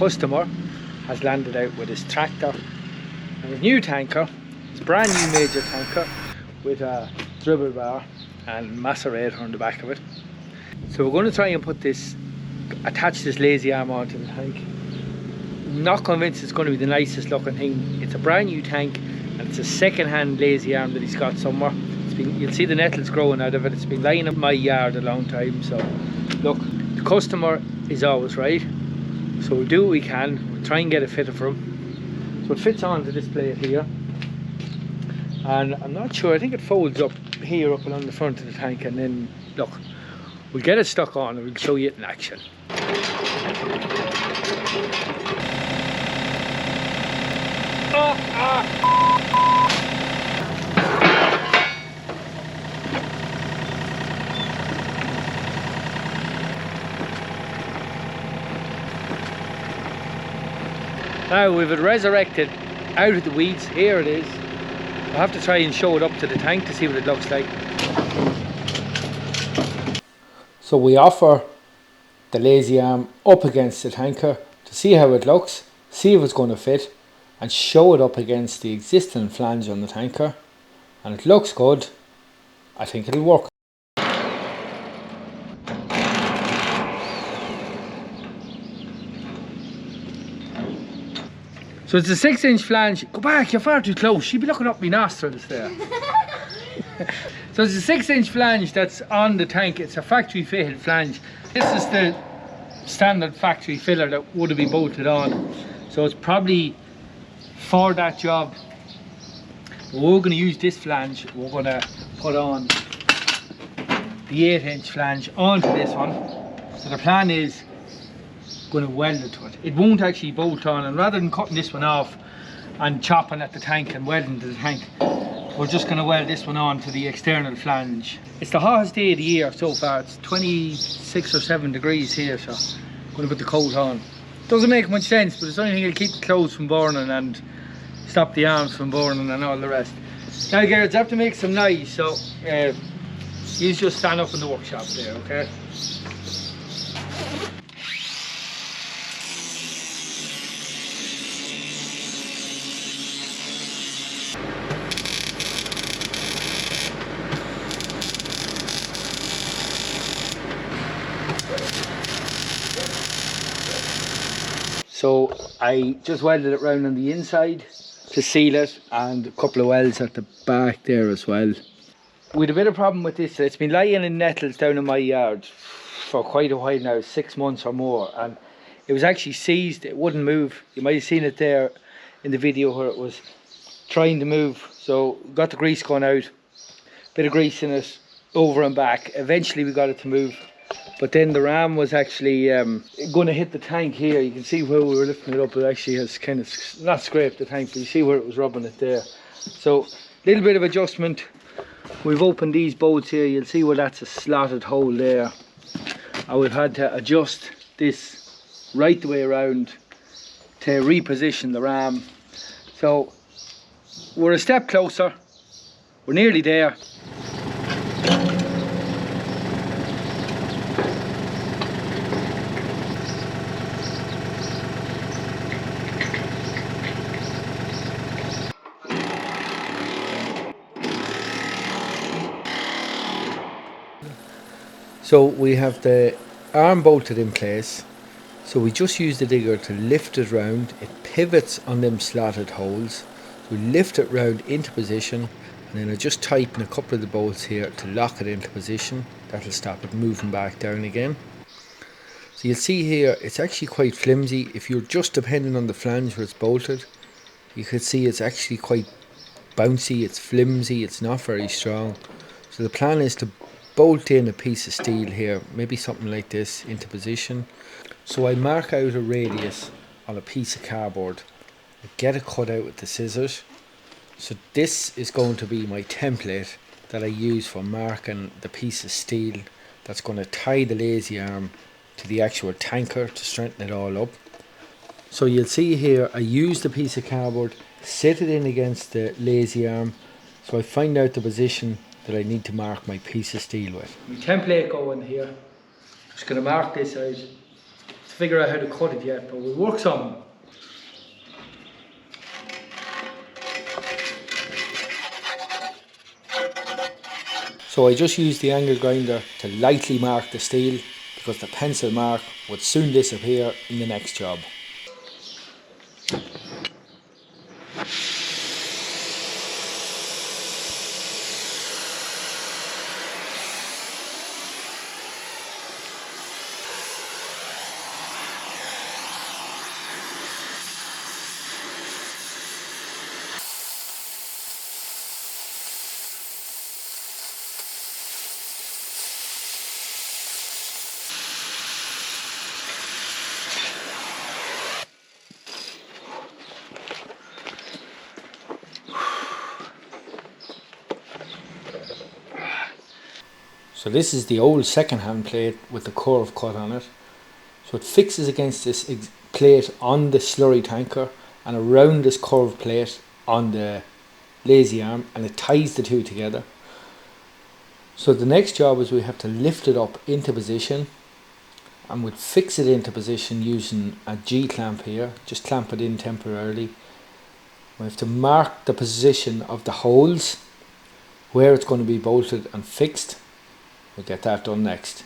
customer has landed out with his tractor and his new tanker. It's a brand new major tanker with a dribble bar and macerator on the back of it. So we're going to try and attach this lazy arm onto the tank. I'm not convinced it's going to be the nicest looking thing. It's a brand new tank and it's a second-hand lazy arm that he's got somewhere. You'll see the nettles growing out of it. It's been lying in my yard a long time. So look, the customer is always right, so we'll do what we can. We'll try and get it fitted for him. So it fits onto this plate here, and I'm not sure, I think it folds up here up along the front of the tank, and then look, we'll get it stuck on and we'll show you it in action. Now we've it resurrected out of the weeds. Here it is. I'll have to try and show it up to the tank to see what it looks like. So we offer the lazy arm up against the tanker to see how it looks, see if it's going to fit, and show it up against the existing flange on the tanker. And it looks good. I think it'll work. So it's a 6-inch flange. Go back, you're far too close. She'd be looking up my nostrils there. So it's a 6-inch flange that's on the tank. It's a factory fitted flange. This is the standard factory filler that would have been bolted on. So it's probably for that job. We're going to use this flange. We're going to put on the 8-inch flange onto this one. So the plan is going to weld it to it. It won't actually bolt on, and rather than cutting this one off and chopping at the tank and welding to the tank, we're just going to weld this one on to the external flange. It's the hottest day of the year so far. It's 26 or 7 degrees here, so I'm going to put the coat on. Doesn't make much sense, but it's the only thing that'll keep the clothes from burning and stop the arms from burning and all the rest. Now girls, I have to make some noise, so you just stand up in the workshop there, okay? So I just welded it round on the inside to seal it, and a couple of welds at the back there as well. We had a bit of problem with this. It's been lying in nettles down in my yard for quite a while now, 6 months or more, and it was actually seized. It wouldn't move. You might have seen it there in the video where it was trying to move. So got the grease going out, bit of grease in it, over and back. Eventually we got it to move. But then the ram was actually going to hit the tank here. You can see where we were lifting it up. It actually has kind of not scraped the tank, but you see where it was rubbing it there. So a little bit of adjustment. We've opened these bolts here. You'll see where that's a slotted hole there. And we've had to adjust this right the way around to reposition the ram. So we're a step closer. We're nearly there. So we have the arm bolted in place, so we just use the digger to lift it round. It pivots on them slotted holes. We lift it round into position, and then I just tighten a couple of the bolts here to lock it into position. That'll stop it moving back down again. So you'll see here it's actually quite flimsy. If you're just depending on the flange where it's bolted, you could see it's actually quite bouncy, it's flimsy, it's not very strong. So the plan is to bolt in a piece of steel here, maybe something like this, into position. So I mark out a radius on a piece of cardboard, I get it cut out with the scissors. So this is going to be my template that I use for marking the piece of steel that's going to tie the lazy arm to the actual tanker to strengthen it all up. So you'll see here I use the piece of cardboard, set it in against the lazy arm, so I find out the position that I need to mark my piece of steel with. My template going here, just going to mark this out. It's figure out how to cut it yet, but we'll work some. So I just used the angle grinder to lightly mark the steel because the pencil mark would soon disappear in the next job. So this is the old second-hand plate with the curve cut on it. So it fixes against this plate on the slurry tanker and around this curved plate on the lazy arm, and it ties the two together. So the next job is we have to lift it up into position, and we'll fix it into position using a G-clamp here. Just clamp it in temporarily. We have to mark the position of the holes where it's going to be bolted and fixed. We'll get that done next.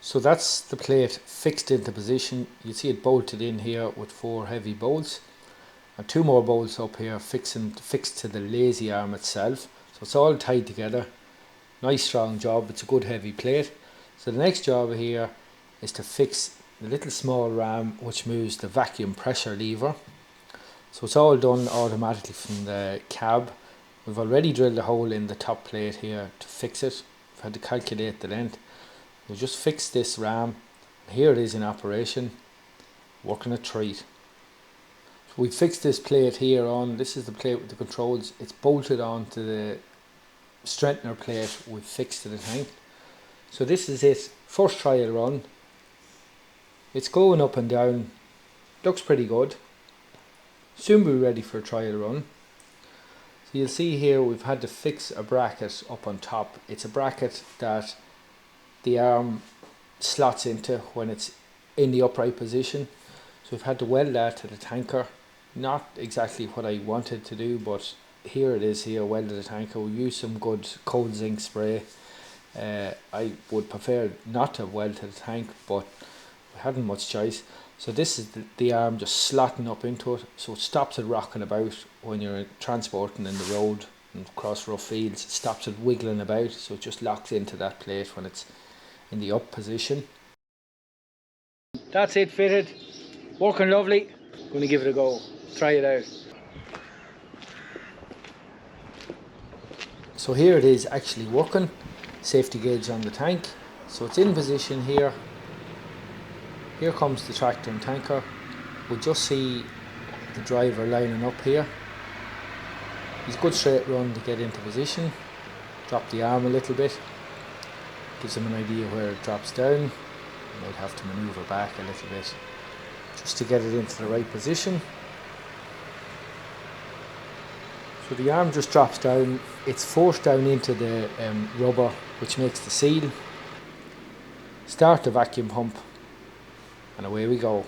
So that's the plate fixed into position. You see it bolted in here with 4 heavy bolts, and 2 more bolts up here fixed to the lazy arm itself. So it's all tied together. Nice strong job. It's a good heavy plate. So the next job here is to fix the little small ram which moves the vacuum pressure lever. So it's all done automatically from the cab. We've already drilled a hole in the top plate here to fix it. I've had to calculate the length. We'll just fix this ram. Here it is in operation, working a treat. So we fixed this plate here on. This is the plate with the controls. It's bolted onto the strengthener plate we fixed to the tank. So this is it. First trial run. It's going up and down. Looks pretty good. Soon be ready for a trial run. So you'll see here we've had to fix a bracket up on top. It's a bracket that the arm slots into when it's in the upright position. So we've had to weld that to the tanker. Not exactly what I wanted to do, but here it is here, welded the tanker. We use some good cold zinc spray. I would prefer not to weld to the tank, but I hadn't much choice. So this is the arm just slotting up into it, so it stops it rocking about when you're transporting in the road and across rough fields. It stops it wiggling about, so it just locks into that plate when it's in the up position. That's it fitted, working lovely. Going to give it a go, try it out. So here it is actually working. Safety gauge on the tank, so it's in position here. Here comes the tractor and tanker. We'll just see the driver lining up here. He's a good straight run to get into position. Drop the arm a little bit. Gives him an idea where it drops down. You might have to manoeuvre back a little bit just to get it into the right position. So the arm just drops down. It's forced down into the rubber which makes the seal. start the vacuum pump, and away we go.